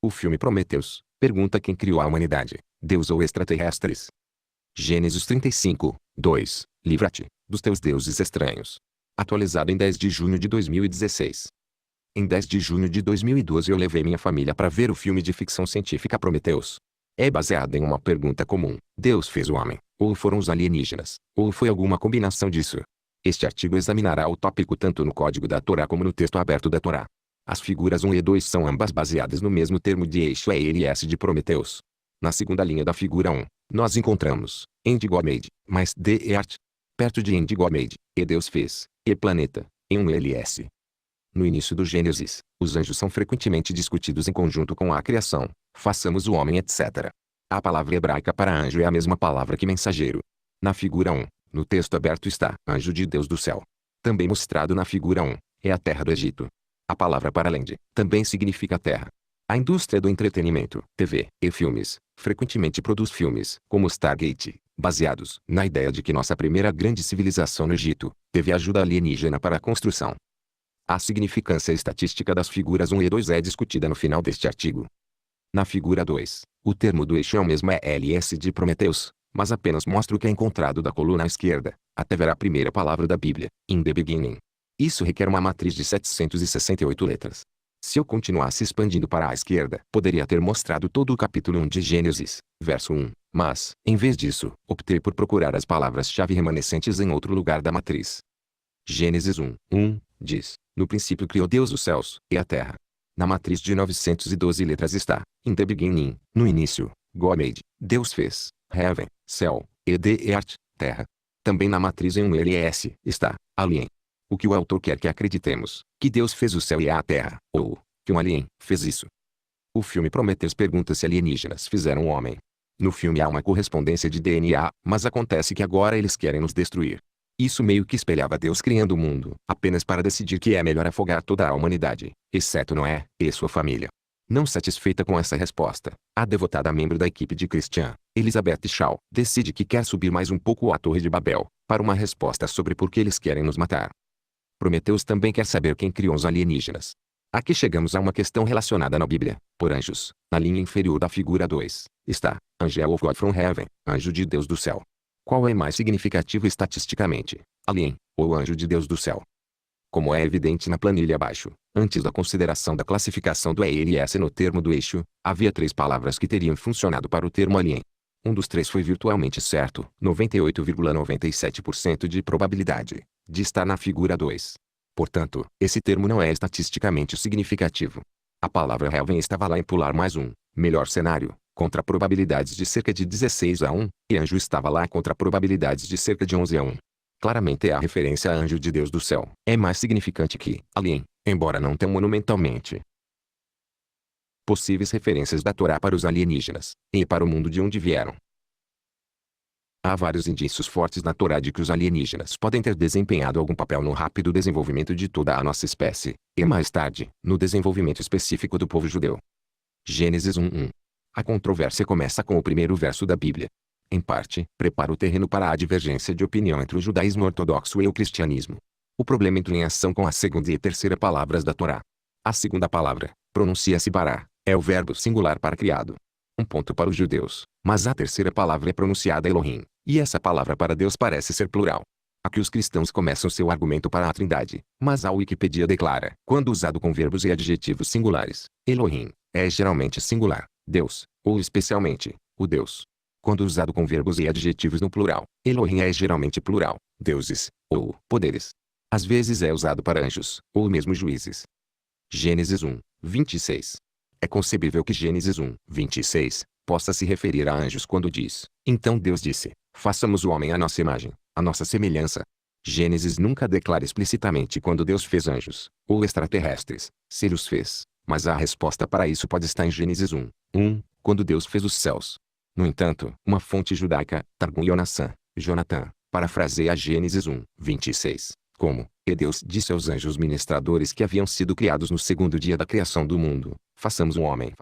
O filme Prometheus pergunta quem criou a humanidade, Deus ou extraterrestres. Gênesis 35, 2. Livra-te dos teus deuses estranhos. Atualizado em 10 de junho de 2016. Em 10 de junho de 2012 eu levei minha família para ver o filme de ficção científica Prometheus. É baseado em uma pergunta comum: Deus fez o homem, ou foram os alienígenas, ou foi alguma combinação disso? Este artigo examinará o tópico tanto no código da Torá como no texto aberto da Torá. As figuras 1 e 2 são ambas baseadas no mesmo termo de eixo ELS de Prometheus. Na segunda linha da figura 1, nós encontramos End God made, mais the earth. Perto de End God made, e Deus fez, e planeta, em um LS. No início do Gênesis, os anjos são frequentemente discutidos em conjunto com a criação, façamos o homem etc. A palavra hebraica para anjo é a mesma palavra que mensageiro. Na figura 1, no texto aberto está anjo de Deus do céu. Também mostrado na figura 1, é a terra do Egito. A palavra para land também significa terra. A indústria do entretenimento, TV e filmes, frequentemente produz filmes, como Stargate, baseados na ideia de que nossa primeira grande civilização no Egito teve ajuda alienígena para a construção. A significância estatística das figuras 1 e 2 é discutida no final deste artigo. Na figura 2, o termo do eixo é o mesmo ELS de Prometheus, mas apenas mostra o que é encontrado da coluna à esquerda, até ver a primeira palavra da Bíblia, in the beginning. Isso requer uma matriz de 768 letras. Se eu continuasse expandindo para a esquerda, poderia ter mostrado todo o capítulo 1 de Gênesis, verso 1, mas, em vez disso, optei por procurar as palavras-chave remanescentes em outro lugar da matriz. Gênesis 1, 1, diz: no princípio criou Deus os céus e a terra. Na matriz de 912 letras está, in the beginning, no início, God made, Deus fez, heaven, céu, e the earth, terra. Também na matriz em um LS, está, alien. O que o autor quer que acreditemos, que Deus fez o céu e a terra, ou, que um alien fez isso. O filme Prometheus pergunta se alienígenas fizeram o homem. No filme há uma correspondência de DNA, mas acontece que agora eles querem nos destruir. Isso meio que espelhava Deus criando o mundo, apenas para decidir que é melhor afogar toda a humanidade, exceto Noé e sua família. Não satisfeita com essa resposta, a devotada membro da equipe de Christian, Elizabeth Shaw, decide que quer subir mais um pouco a Torre de Babel, para uma resposta sobre por que eles querem nos matar. Prometheus também quer saber quem criou os alienígenas. Aqui chegamos a uma questão relacionada na Bíblia, por anjos. Na linha inferior da figura 2, está, Angel of God from Heaven, anjo de Deus do céu. Qual é mais significativo estatisticamente, alien, ou anjo de Deus do céu? Como é evidente na planilha abaixo, antes da consideração da classificação do ELS no termo do eixo, havia 3 palavras que teriam funcionado para o termo alien. Um dos 3 foi virtualmente certo, 98,97% de probabilidade, de estar na figura 2. Portanto, esse termo não é estatisticamente significativo. A palavra heaven estava lá em pular mais um, melhor cenário, contra probabilidades de cerca de 16 a 1, e anjo estava lá contra probabilidades de cerca de 11 a 1. Claramente a referência a anjo de Deus do céu é mais significante que alien, embora não tão monumentalmente. Possíveis referências da Torá para os alienígenas, e para o mundo de onde vieram. Há vários indícios fortes na Torá de que os alienígenas podem ter desempenhado algum papel no rápido desenvolvimento de toda a nossa espécie, e mais tarde, no desenvolvimento específico do povo judeu. Gênesis 1:1. A controvérsia começa com o primeiro verso da Bíblia. Em parte, prepara o terreno para a divergência de opinião entre o judaísmo ortodoxo e o cristianismo. O problema entra em ação com a segunda e terceira palavras da Torá. A segunda palavra, pronuncia-se bará, é o verbo singular para criado. Um ponto para os judeus, mas a terceira palavra é pronunciada Elohim, e essa palavra para Deus parece ser plural. Aqui os cristãos começam seu argumento para a Trindade, mas a Wikipedia declara, quando usado com verbos e adjetivos singulares, Elohim, é geralmente singular, Deus, ou especialmente, o Deus. Quando usado com verbos e adjetivos no plural, Elohim é geralmente plural, deuses, ou poderes. Às vezes é usado para anjos, ou mesmo juízes. Gênesis 1, 26. É concebível que Gênesis 1, 26, possa se referir a anjos quando diz, então Deus disse, façamos o homem à nossa imagem, à nossa semelhança. Gênesis nunca declara explicitamente quando Deus fez anjos, ou extraterrestres, se ele os fez, mas a resposta para isso pode estar em Gênesis 1, 1, quando Deus fez os céus. No entanto, uma fonte judaica, Targum Yonasan, Jonathan, parafraseia Gênesis 1, 26, como, e Deus disse aos anjos ministradores que haviam sido criados no segundo dia da criação do mundo, façamos um homem.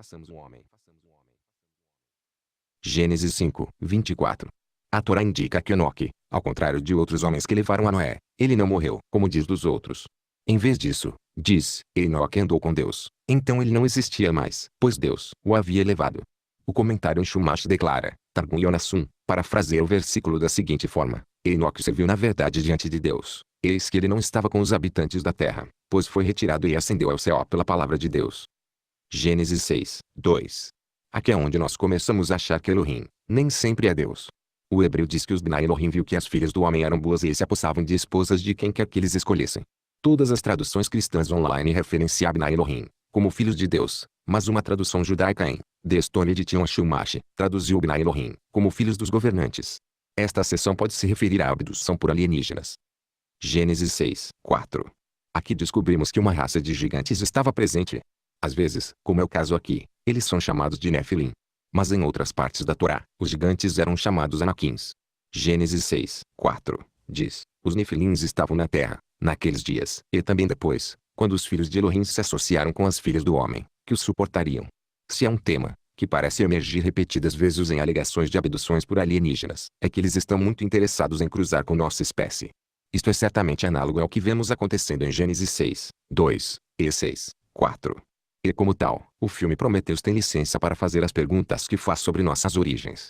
Gênesis 5, 24. A Torá indica que Enoque, ao contrário de outros homens que levaram a Noé, ele não morreu, como diz dos outros. Em vez disso, diz, Enoque andou com Deus. Então ele não existia mais, pois Deus o havia elevado. O comentário em Chumash declara, Targum Yonassum, parafraseia o versículo da seguinte forma: Enoque serviu na verdade diante de Deus. Eis que ele não estava com os habitantes da terra, pois foi retirado e ascendeu ao céu pela palavra de Deus. Gênesis 6, 2. Aqui é onde nós começamos a achar que Elohim nem sempre é Deus. O hebreu diz que os Bnai Elohim viu que as filhas do homem eram boas e se apossavam de esposas de quem quer que eles escolhessem. Todas as traduções cristãs online referenciam Bnai Elohim como filhos de Deus, mas uma tradução judaica em The Stone Edition Chumash traduziu Bnai Elohim como filhos dos governantes. Esta seção pode se referir à abdução por alienígenas. Gênesis 6, 4. Aqui descobrimos que uma raça de gigantes estava presente. Às vezes, como é o caso aqui, eles são chamados de Nefilim. Mas em outras partes da Torá, os gigantes eram chamados Anaquins. Gênesis 6, 4, diz, os Nefilins estavam na terra, naqueles dias, e também depois, quando os filhos de Elohim se associaram com as filhas do homem, que os suportariam. Se é um tema que parece emergir repetidas vezes em alegações de abduções por alienígenas, é que eles estão muito interessados em cruzar com nossa espécie. Isto é certamente análogo ao que vemos acontecendo em Gênesis 6, 2 e 6, 4. E como tal, o filme Prometheus tem licença para fazer as perguntas que faz sobre nossas origens.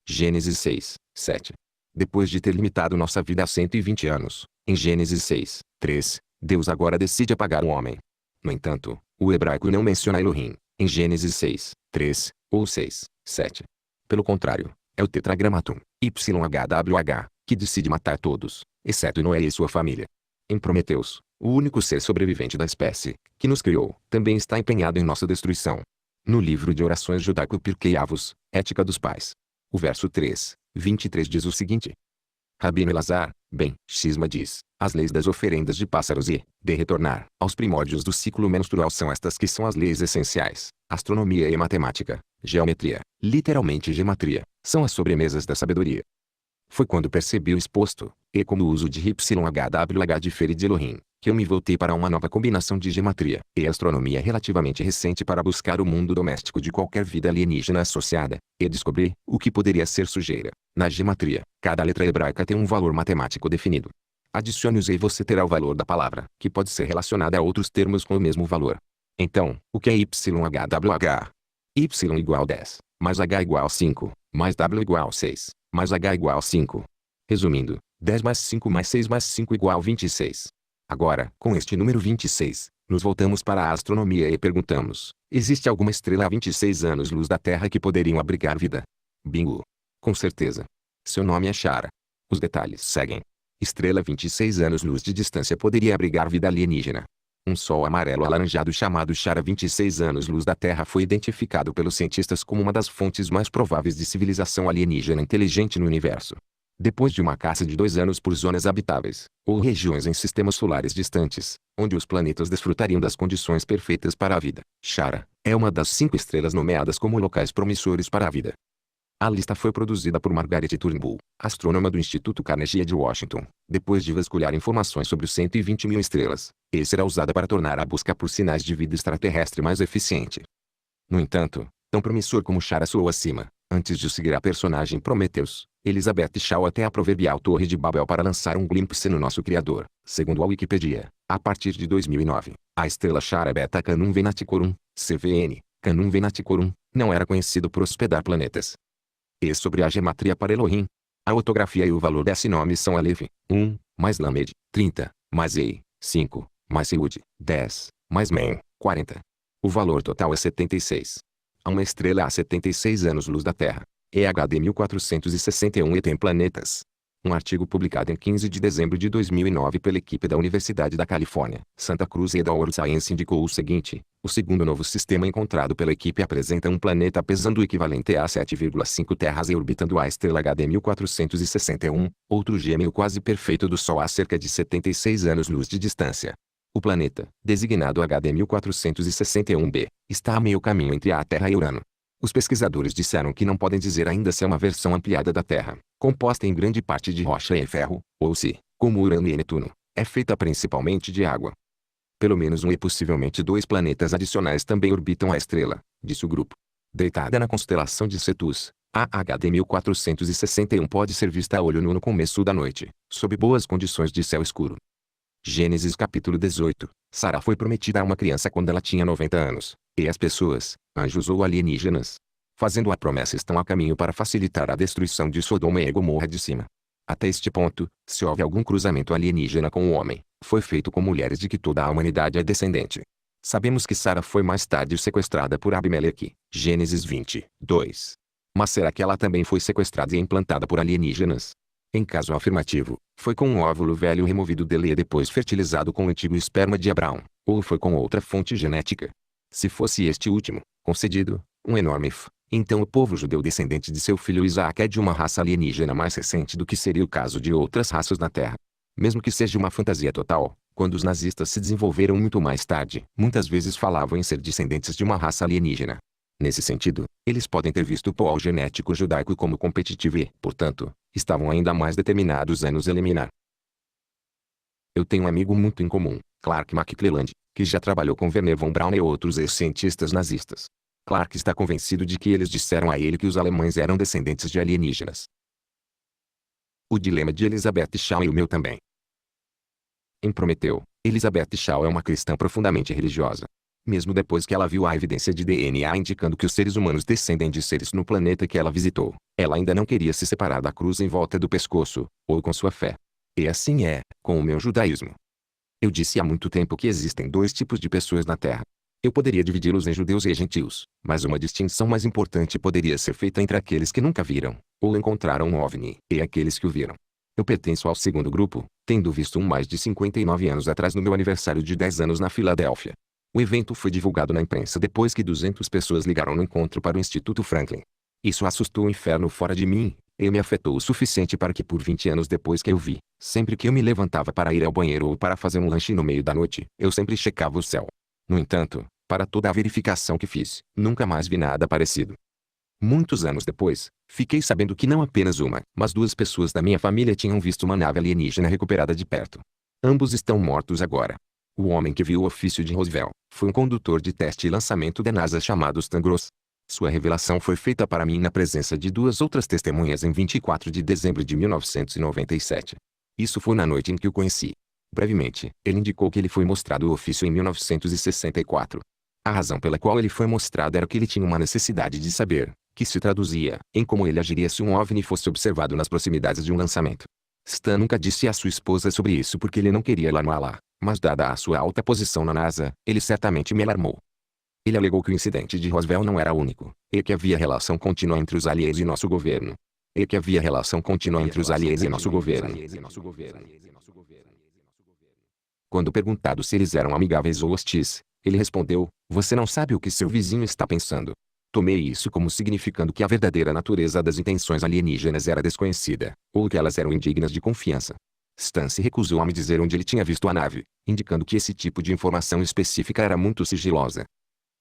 Gênesis 6, 7. Depois de ter limitado nossa vida a 120 anos, em Gênesis 6, 3, Deus agora decide apagar o homem. No entanto, o hebraico não menciona Elohim, em Gênesis 6, 3, ou 6, 7. Pelo contrário, é o tetragramatum, YHWH, que decide matar todos, exceto Noé e sua família. Em Prometheus, o único ser sobrevivente da espécie, que nos criou, também está empenhado em nossa destruição. No livro de orações judaico Pirkei Avos, Ética dos Pais. O verso 3, 23 diz o seguinte. Rabino Elazar, ben Shisma diz, as leis das oferendas de pássaros e, de retornar, aos primórdios do ciclo menstrual são estas que são as leis essenciais, astronomia e matemática, geometria, literalmente gematria, são as sobremesas da sabedoria. Foi quando percebi o exposto, e como o uso de YHWH difere de Elohim, que eu me voltei para uma nova combinação de gematria e astronomia relativamente recente para buscar o mundo doméstico de qualquer vida alienígena associada, e descobri o que poderia ser sujeira. Na gematria, cada letra hebraica tem um valor matemático definido. Adicione-os e você terá o valor da palavra, que pode ser relacionada a outros termos com o mesmo valor. Então, o que é YHWH? Y igual 10, mais H igual 5, mais W igual 6, mais H igual 5. Resumindo, 10 mais 5 mais 6 mais 5 igual 26. Agora, com este número 26, nos voltamos para a astronomia e perguntamos, existe alguma estrela a 26 anos-luz da Terra que poderiam abrigar vida? Bingo! Com certeza. Seu nome é Shara. Os detalhes seguem. Estrela 26 anos-luz de distância poderia abrigar vida alienígena. Um sol amarelo alaranjado chamado Shara 26 anos-luz da Terra foi identificado pelos cientistas como uma das fontes mais prováveis de civilização alienígena inteligente no universo. Depois de uma caça de 2 anos por zonas habitáveis, ou regiões em sistemas solares distantes, onde os planetas desfrutariam das condições perfeitas para a vida, Shara é uma das 5 estrelas nomeadas como locais promissores para a vida. A lista foi produzida por Margaret Turnbull, astrônoma do Instituto Carnegie de Washington, depois de vasculhar informações sobre os 120 mil estrelas, e será usada para tornar a busca por sinais de vida extraterrestre mais eficiente. No entanto, tão promissor como Shara soou acima, antes de seguir a personagem Prometheus, Elizabeth Shaw até a proverbial Torre de Babel para lançar um glimpse no nosso Criador, segundo a Wikipedia, a partir de 2009, a estrela Shara Beta Canum Venaticorum, CVN, Canum Venaticorum, não era conhecido por hospedar planetas. E sobre a gematria para Elohim, a ortografia e o valor desse nome são Aleph, 1, mais Lamed, 30, mais Ei, 5, mais Seud, 10, mais Men, 40. O valor total é 76. Há uma estrela a 76 anos-luz da Terra, EHD 1461 e tem planetas. Um artigo publicado em 15 de dezembro de 2009 pela equipe da Universidade da Califórnia, Santa Cruz e da World Science indicou o seguinte: o segundo novo sistema encontrado pela equipe apresenta um planeta pesando o equivalente a 7,5 terras e orbitando a estrela HD 1461, outro gêmeo quase perfeito do Sol a cerca de 76 anos-luz de distância. O planeta, designado HD 1461b, está a meio caminho entre a Terra e Urano. Os pesquisadores disseram que não podem dizer ainda se é uma versão ampliada da Terra, composta em grande parte de rocha e ferro, ou se, como Urano e Netuno, é feita principalmente de água. Pelo menos um e possivelmente 2 planetas adicionais também orbitam a estrela, disse o grupo. Deitada na constelação de Cetus, a HD 1461 pode ser vista a olho nu no começo da noite, sob boas condições de céu escuro. Gênesis capítulo 18. Sara foi prometida a uma criança quando ela tinha 90 anos, e as pessoas, anjos ou alienígenas, fazendo a promessa estão a caminho para facilitar a destruição de Sodoma e Gomorra de cima. Até este ponto, se houve algum cruzamento alienígena com o homem, foi feito com mulheres de que toda a humanidade é descendente. Sabemos que Sara foi mais tarde sequestrada por Abimeleque, Gênesis 20, 2. Mas será que ela também foi sequestrada e implantada por alienígenas? Em caso afirmativo, foi com um óvulo velho removido dele e depois fertilizado com o antigo esperma de Abraão, ou foi com outra fonte genética? Se fosse este último, concedido, um enorme f, então o povo judeu descendente de seu filho Isaque é de uma raça alienígena mais recente do que seria o caso de outras raças na Terra. Mesmo que seja uma fantasia total, quando os nazistas se desenvolveram muito mais tarde, muitas vezes falavam em ser descendentes de uma raça alienígena. Nesse sentido, eles podem ter visto o pool genético judaico como competitivo e, portanto, estavam ainda mais determinados a nos eliminar. Eu tenho um amigo muito em comum, Clark McClelland, que já trabalhou com Wernher von Braun e outros ex-cientistas nazistas. Clark está convencido de que eles disseram a ele que os alemães eram descendentes de alienígenas. O dilema de Elizabeth Shaw e o meu também. Em Prometeu, Elizabeth Shaw é uma cristã profundamente religiosa. Mesmo depois que ela viu a evidência de DNA indicando que os seres humanos descendem de seres no planeta que ela visitou, ela ainda não queria se separar da cruz em volta do pescoço, ou com sua fé. E assim é, com o meu judaísmo. Eu disse há muito tempo que existem dois tipos de pessoas na Terra. Eu poderia dividi-los em judeus e gentios, mas uma distinção mais importante poderia ser feita entre aqueles que nunca viram, ou encontraram um OVNI, e aqueles que o viram. Eu pertenço ao segundo grupo, tendo visto um mais de 59 anos atrás no meu aniversário de 10 anos na Filadélfia. O evento foi divulgado na imprensa depois que 200 pessoas ligaram no encontro para o Instituto Franklin. Isso assustou o inferno fora de mim, e me afetou o suficiente para que por 20 anos depois que eu vi, sempre que eu me levantava para ir ao banheiro ou para fazer um lanche no meio da noite, eu sempre checava o céu. No entanto, para toda a verificação que fiz, nunca mais vi nada parecido. Muitos anos depois, fiquei sabendo que não apenas uma, mas duas pessoas da minha família tinham visto uma nave alienígena recuperada de perto. Ambos estão mortos agora. O homem que viu o ofício de Roosevelt foi um condutor de teste e lançamento da NASA chamado Stan Gross. Sua revelação foi feita para mim na presença de duas outras testemunhas em 24 de dezembro de 1997. Isso foi na noite em que o conheci. Brevemente, ele indicou que ele foi mostrado o ofício em 1964. A razão pela qual ele foi mostrado era que ele tinha uma necessidade de saber, que se traduzia em como ele agiria se um OVNI fosse observado nas proximidades de um lançamento. Stan nunca disse à sua esposa sobre isso porque ele não queria alarmá-la, mas dada a sua alta posição na NASA, ele certamente me alarmou. Ele alegou que o incidente de Roswell não era único, e que havia relação contínua entre os aliens e nosso governo. E que havia relação contínua entre os aliens e nosso governo. Quando perguntado se eles eram amigáveis ou hostis, ele respondeu: "Você não sabe o que seu vizinho está pensando." Tomei isso como significando que a verdadeira natureza das intenções alienígenas era desconhecida, ou que elas eram indignas de confiança. Stan se recusou a me dizer onde ele tinha visto a nave, indicando que esse tipo de informação específica era muito sigilosa.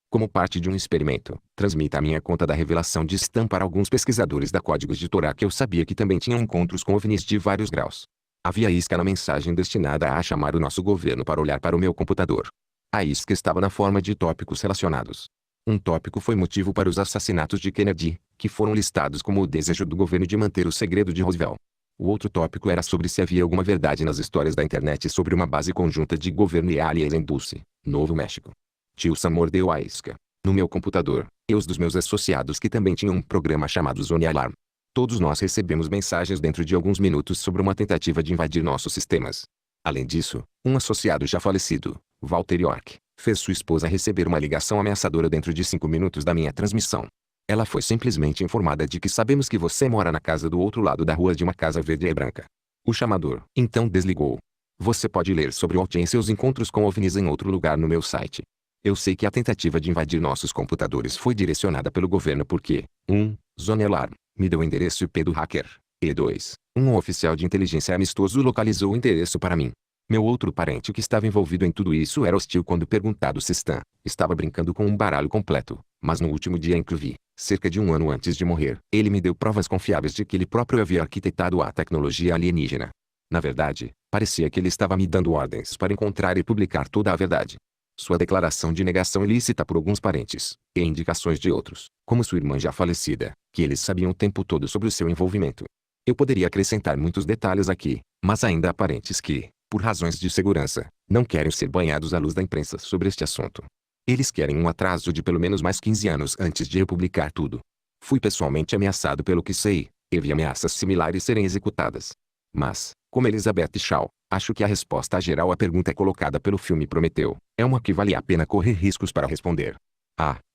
Como parte de um experimento, transmita a minha conta da revelação de Stan para alguns pesquisadores da Códigos de Torá que eu sabia que também tinham encontros com OVNIs de vários graus. Havia isca na mensagem destinada a chamar o nosso governo para olhar para o meu computador. A isca estava na forma de tópicos relacionados. Um tópico foi motivo para os assassinatos de Kennedy, que foram listados como o desejo do governo de manter o segredo de Roosevelt. O outro tópico era sobre se havia alguma verdade nas histórias da internet sobre uma base conjunta de governo e aliens em Dulce, Novo México. Tio Sam mordeu a isca. No meu computador, e os dos meus associados que também tinham um programa chamado Zone Alarm. Todos nós recebemos mensagens dentro de alguns minutos sobre uma tentativa de invadir nossos sistemas. Além disso, um associado já falecido, Walter York, fez sua esposa receber uma ligação ameaçadora dentro de 5 minutos da minha transmissão. Ela foi simplesmente informada de que sabemos que você mora na casa do outro lado da rua de uma casa verde e branca. O chamador, então desligou. Você pode ler sobre Walt em seus encontros com OVNIs em outro lugar no meu site. Eu sei que a tentativa de invadir nossos computadores foi direcionada pelo governo porque 1. Zone Alarm me deu o endereço IP do hacker, e 2. Um oficial de inteligência amistoso localizou o endereço para mim. Meu outro parente que estava envolvido em tudo isso era hostil quando perguntado se Stan estava brincando com um baralho completo, mas no último dia em que o vi, cerca de um ano antes de morrer, ele me deu provas confiáveis de que ele próprio havia arquitetado a tecnologia alienígena. Na verdade, parecia que ele estava me dando ordens para encontrar e publicar toda a verdade. Sua declaração de negação ilícita por alguns parentes, e indicações de outros, como sua irmã já falecida, que eles sabiam o tempo todo sobre o seu envolvimento. Eu poderia acrescentar muitos detalhes aqui, mas ainda há parentes que, Por razões de segurança, não querem ser banhados à luz da imprensa sobre este assunto. Eles querem um atraso de pelo menos mais 15 anos antes de republicar tudo. Fui pessoalmente ameaçado pelo que sei, e vi ameaças similares serem executadas. Mas, como Elizabeth Shaw, acho que a resposta geral à pergunta colocada pelo filme prometeu, é uma que vale a pena correr riscos para responder.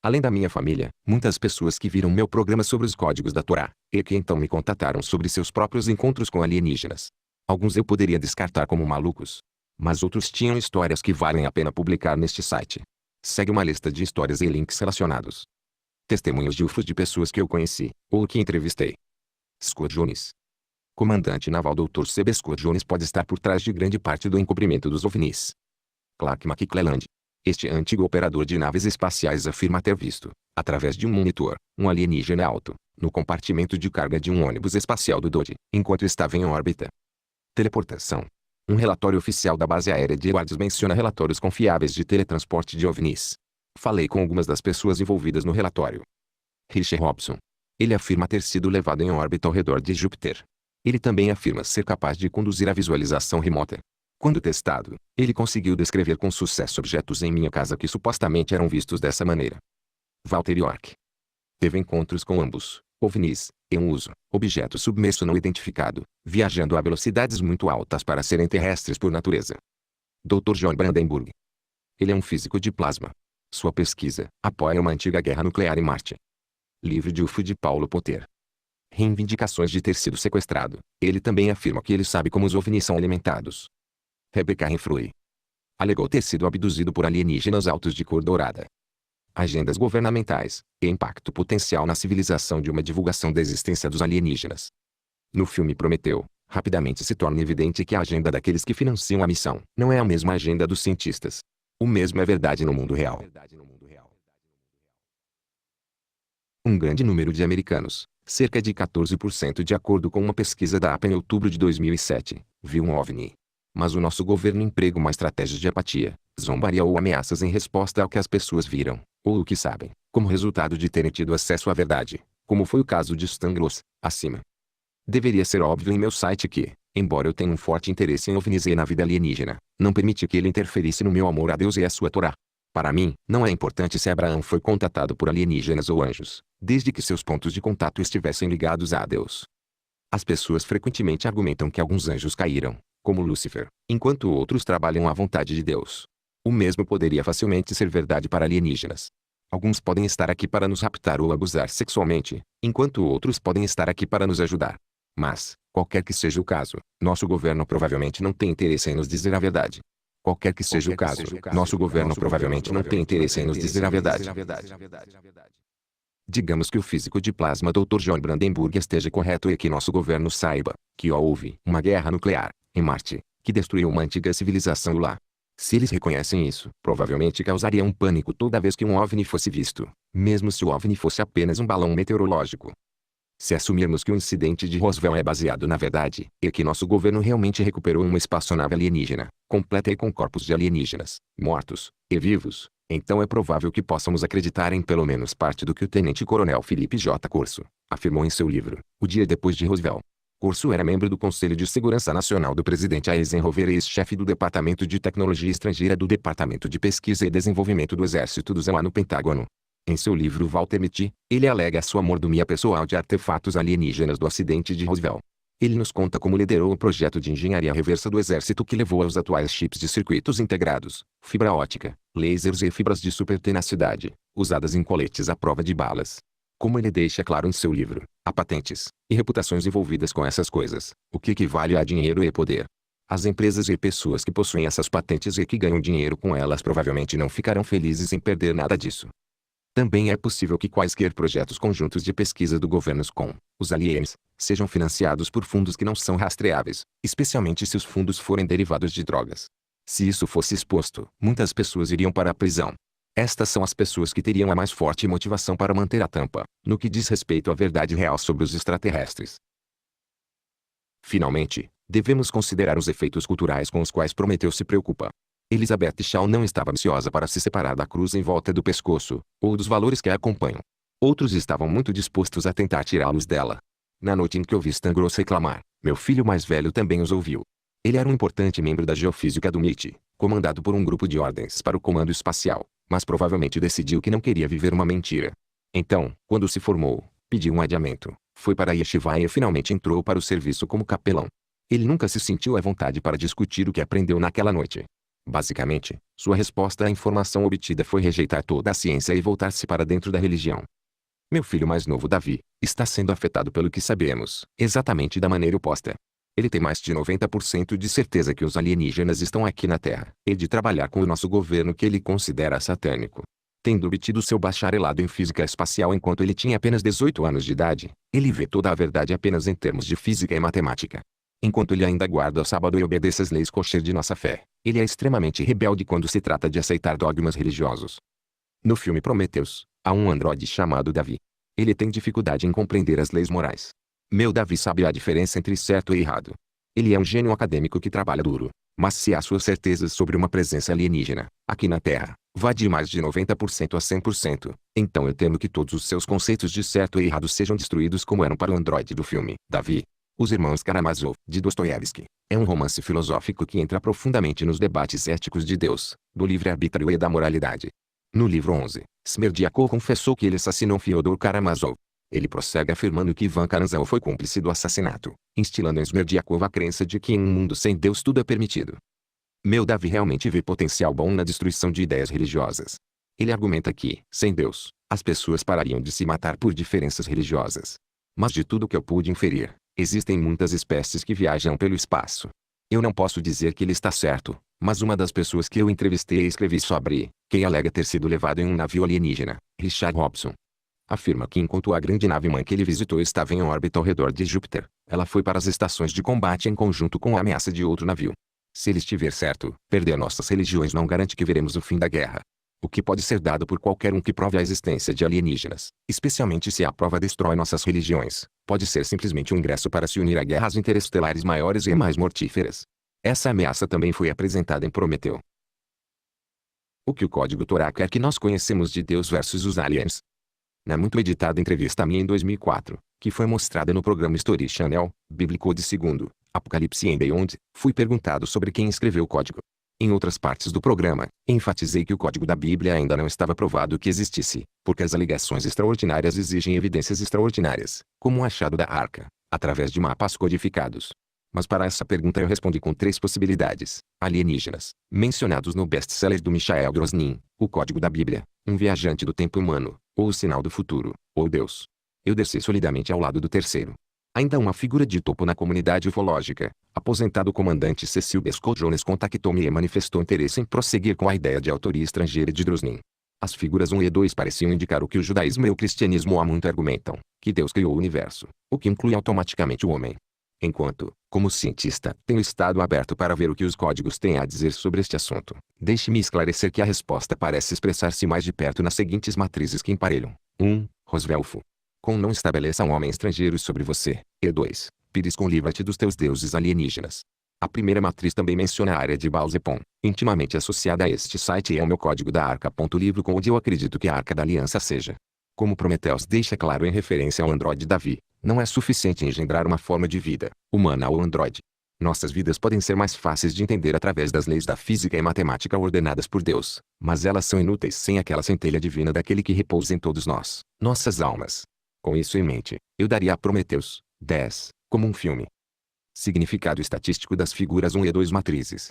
Além da minha família, muitas pessoas que viram meu programa sobre os códigos da Torá, e que então me contataram sobre seus próprios encontros com alienígenas. Alguns eu poderia descartar como malucos. Mas outros tinham histórias que valem a pena publicar neste site. Segue uma lista de histórias e links relacionados. Testemunhos de UFOs de pessoas que eu conheci, ou que entrevistei. Scott Jones. Comandante naval Dr. C.B. Scott Jones pode estar por trás de grande parte do encobrimento dos OVNIs. Clark McClelland. Este antigo operador de naves espaciais afirma ter visto, através de um monitor, um alienígena alto, no compartimento de carga de um ônibus espacial do DoD, enquanto estava em órbita. Teleportação. Um relatório oficial da base aérea de Edwards menciona relatórios confiáveis de teletransporte de OVNIs. Falei com algumas das pessoas envolvidas no relatório. Richard Robson. Ele afirma ter sido levado em órbita ao redor de Júpiter. Ele também afirma ser capaz de conduzir a visualização remota. Quando testado, ele conseguiu descrever com sucesso objetos em minha casa que supostamente eram vistos dessa maneira. Walter York. Teve encontros com ambos, OVNIs, em uso, objeto submerso não identificado, viajando a velocidades muito altas para serem terrestres por natureza. Dr. John Brandenburg. Ele é um físico de plasma. Sua pesquisa apoia uma antiga guerra nuclear em Marte. Livro de UFO de Paulo Potter. Reivindicações de ter sido sequestrado. Ele também afirma que ele sabe como os OVNIs são alimentados. Rebecca Renfrew. Alegou ter sido abduzido por alienígenas altos de cor dourada. Agendas governamentais, e impacto potencial na civilização de uma divulgação da existência dos alienígenas. No filme Prometeu, rapidamente se torna evidente que a agenda daqueles que financiam a missão não é a mesma agenda dos cientistas. O mesmo é verdade no mundo real. Um grande número de americanos, cerca de 14% de acordo com uma pesquisa da APA em outubro de 2007, viu um OVNI. Mas o nosso governo emprega uma estratégia de apatia, zombaria ou ameaças em resposta ao que as pessoas viram, ou o que sabem, como resultado de terem tido acesso à verdade, como foi o caso de Stan Gross, acima. Deveria ser óbvio em meu site que, embora eu tenha um forte interesse em OVNIs e na vida alienígena, não permiti que ele interferisse no meu amor a Deus e a sua Torá. Para mim, não é importante se Abraão foi contatado por alienígenas ou anjos, desde que seus pontos de contato estivessem ligados a Deus. As pessoas frequentemente argumentam que alguns anjos caíram, como Lúcifer, enquanto outros trabalham à vontade de Deus. O mesmo poderia facilmente ser verdade para alienígenas. Alguns podem estar aqui para nos raptar ou abusar sexualmente, enquanto outros podem estar aqui para nos ajudar. Mas, qualquer que seja o caso, nosso governo provavelmente não tem interesse em nos dizer a verdade. Qualquer que seja o caso, nosso governo provavelmente não tem interesse em nos dizer a verdade. Digamos que o físico de plasma Dr. John Brandenburg esteja correto e que nosso governo saiba que houve uma guerra nuclear em Marte, que destruiu uma antiga civilização lá. Se eles reconhecem isso, provavelmente causaria um pânico toda vez que um OVNI fosse visto, mesmo se o OVNI fosse apenas um balão meteorológico. Se assumirmos que o incidente de Roswell é baseado na verdade, e que nosso governo realmente recuperou uma espaçonave alienígena, completa e com corpos de alienígenas, mortos, e vivos, então é provável que possamos acreditar em pelo menos parte do que o tenente-coronel Philip J. Corso afirmou em seu livro, O Dia Depois de Roswell. Corso era membro do Conselho de Segurança Nacional do presidente Eisenhower e ex-chefe do Departamento de Tecnologia Estrangeira do Departamento de Pesquisa e Desenvolvimento do Exército do ZEUA no Pentágono. Em seu livro Walter Mitty, ele alega sua mordomia pessoal de artefatos alienígenas do acidente de Roswell. Ele nos conta como liderou o projeto de engenharia reversa do Exército que levou aos atuais chips de circuitos integrados, fibra ótica, lasers e fibras de supertenacidade, usadas em coletes à prova de balas. Como ele deixa claro em seu livro, há patentes e reputações envolvidas com essas coisas, o que equivale a dinheiro e poder. As empresas e pessoas que possuem essas patentes e que ganham dinheiro com elas provavelmente não ficarão felizes em perder nada disso. Também é possível que quaisquer projetos conjuntos de pesquisa do governo com os aliens sejam financiados por fundos que não são rastreáveis, especialmente se os fundos forem derivados de drogas. Se isso fosse exposto, muitas pessoas iriam para a prisão. Estas são as pessoas que teriam a mais forte motivação para manter a tampa, no que diz respeito à verdade real sobre os extraterrestres. Finalmente, devemos considerar os efeitos culturais com os quais Prometeu se preocupa. Elizabeth Shaw não estava ansiosa para se separar da cruz em volta do pescoço, ou dos valores que a acompanham. Outros estavam muito dispostos a tentar tirá-los dela. Na noite em que ouvi Stan Gross reclamar, meu filho mais velho também os ouviu. Ele era um importante membro da geofísica do MIT, comandado por um grupo de ordens para o comando espacial, mas provavelmente decidiu que não queria viver uma mentira. Então, quando se formou, pediu um adiamento, foi para a Yeshiva e finalmente entrou para o serviço como capelão. Ele nunca se sentiu à vontade para discutir o que aprendeu naquela noite. Basicamente, sua resposta à informação obtida foi rejeitar toda a ciência e voltar-se para dentro da religião. Meu filho mais novo Davi, está sendo afetado pelo que sabemos, exatamente da maneira oposta. Ele tem mais de 90% de certeza que os alienígenas estão aqui na Terra, e de trabalhar com o nosso governo que ele considera satânico. Tendo obtido seu bacharelado em física espacial enquanto ele tinha apenas 18 anos de idade, ele vê toda a verdade apenas em termos de física e matemática. Enquanto ele ainda guarda o sábado e obedece às leis kosher de nossa fé, ele é extremamente rebelde quando se trata de aceitar dogmas religiosos. No filme Prometheus, há um androide chamado Davi. Ele tem dificuldade em compreender as leis morais. Meu Davi sabe a diferença entre certo e errado. Ele é um gênio acadêmico que trabalha duro, mas se há suas certezas sobre uma presença alienígena, aqui na Terra, vai de mais de 90% a 100%, então eu temo que todos os seus conceitos de certo e errado sejam destruídos como eram para o androide do filme, Davi. Os Irmãos Karamazov, de Dostoiévski, é um romance filosófico que entra profundamente nos debates éticos de Deus, do livre-arbítrio e da moralidade. No livro 11, Smerdyakov confessou que ele assassinou Fyodor Karamazov. Ele prossegue afirmando que Ivan Karamazov foi cúmplice do assassinato, instilando em Smerdyakov a crença de que em um mundo sem Deus tudo é permitido. Meu Davi realmente vê potencial bom na destruição de ideias religiosas. Ele argumenta que, sem Deus, as pessoas parariam de se matar por diferenças religiosas. Mas de tudo que eu pude inferir, existem muitas espécies que viajam pelo espaço. Eu não posso dizer que ele está certo, mas uma das pessoas que eu entrevistei e escrevi sobre, quem alega ter sido levado em um navio alienígena, Richard Robson, afirma que enquanto a grande nave-mãe que ele visitou estava em órbita ao redor de Júpiter, ela foi para as estações de combate em conjunto com a ameaça de outro navio. Se ele estiver certo, perder nossas religiões não garante que veremos o fim da guerra. O que pode ser dado por qualquer um que prove a existência de alienígenas, especialmente se a prova destrói nossas religiões, pode ser simplesmente um ingresso para se unir a guerras interestelares maiores e mais mortíferas. Essa ameaça também foi apresentada em Prometeu. O que o Código Torá quer que nós conhecemos de Deus versus os aliens? Na muito editada entrevista minha em 2004, que foi mostrada no programa History Channel, Biblicode II, Apocalipse and Beyond, fui perguntado sobre quem escreveu o código. Em outras partes do programa, enfatizei que o código da Bíblia ainda não estava provado que existisse, porque as alegações extraordinárias exigem evidências extraordinárias, como o achado da arca, através de mapas codificados. Mas para essa pergunta eu respondi com 3 possibilidades: alienígenas, mencionados no best-seller do Michael Grosnin, o código da Bíblia, um viajante do tempo humano, ou o sinal do futuro, ou Deus. Eu desci solidamente ao lado do terceiro. Ainda uma figura de topo na comunidade ufológica, aposentado comandante Cecil Bescott Jones contactou-me e manifestou interesse em prosseguir com a ideia de autoria estrangeira de Grosnin. As figuras 1 e 2 pareciam indicar o que o judaísmo e o cristianismo há muito argumentam, que Deus criou o universo, o que inclui automaticamente o homem. Enquanto, como cientista, tenho estado aberto para ver o que os códigos têm a dizer sobre este assunto, deixe-me esclarecer que a resposta parece expressar-se mais de perto nas seguintes matrizes que emparelham. 1. Rosvelfo. Com não estabeleça um homem estrangeiro sobre você. E 2. Pires com livra-te dos teus deuses alienígenas. A primeira matriz também menciona a área de Balzepon, intimamente associada a este site e é o meu código da arca. Livro com onde eu acredito que a arca da aliança seja. Como Prometheus deixa claro em referência ao androide Davi, não é suficiente engendrar uma forma de vida, humana ou androide. Nossas vidas podem ser mais fáceis de entender através das leis da física e matemática ordenadas por Deus, mas elas são inúteis sem aquela centelha divina daquele que repousa em todos nós, nossas almas. Com isso em mente, eu daria a Prometheus 10 como um filme. Significado estatístico das figuras 1 e 2 matrizes.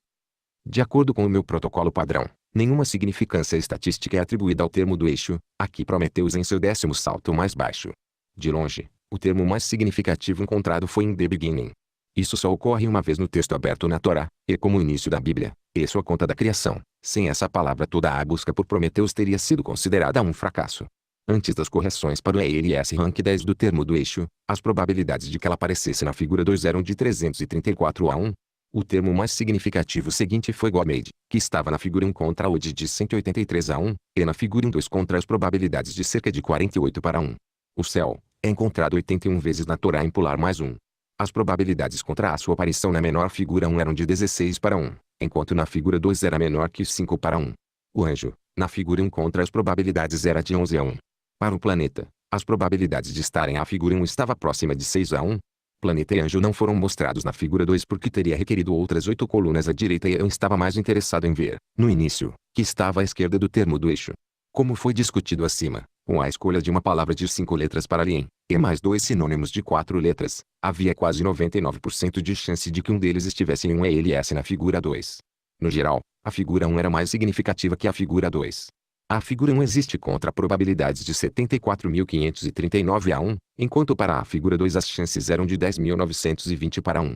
De acordo com o meu protocolo padrão, nenhuma significância estatística é atribuída ao termo do eixo, aqui Prometheus em seu 10º salto mais baixo. De longe, o termo mais significativo encontrado foi em The Beginning. Isso só ocorre uma vez no texto aberto na Torá, e como o início da Bíblia, e sua conta da criação. Sem essa palavra toda a busca por Prometheus teria sido considerada um fracasso. Antes das correções para o ELS Rank 10 do termo do eixo, as probabilidades de que ela aparecesse na figura 2 eram de 334 a 1. O termo mais significativo seguinte foi God-made, que estava na figura 1 contra a odd de 183 a 1, e na figura 2 contra as probabilidades de cerca de 48 para 1. O céu é encontrado 81 vezes na Torá em pular mais 1. As probabilidades contra a sua aparição na menor figura 1 eram de 16 para 1, enquanto na figura 2 era menor que 5 para 1. O anjo, na figura 1 contra as probabilidades era de 11 a 1. Para o planeta, as probabilidades de estarem à figura 1 estava próxima de 6 a 1. Planeta e anjo não foram mostrados na figura 2 porque teria requerido outras 8 colunas à direita e eu estava mais interessado em ver, no início, que estava à esquerda do termo do eixo. Como foi discutido acima, com a escolha de uma palavra de 5 letras para alien, e mais 2 sinônimos de 4 letras, havia quase 99% de chance de que um deles estivesse em um ELS na figura 2. No geral, a figura 1 era mais significativa que a figura 2. A figura 1 existe contra probabilidades de 74.539 a 1, enquanto para a figura 2 as chances eram de 10.920 para 1.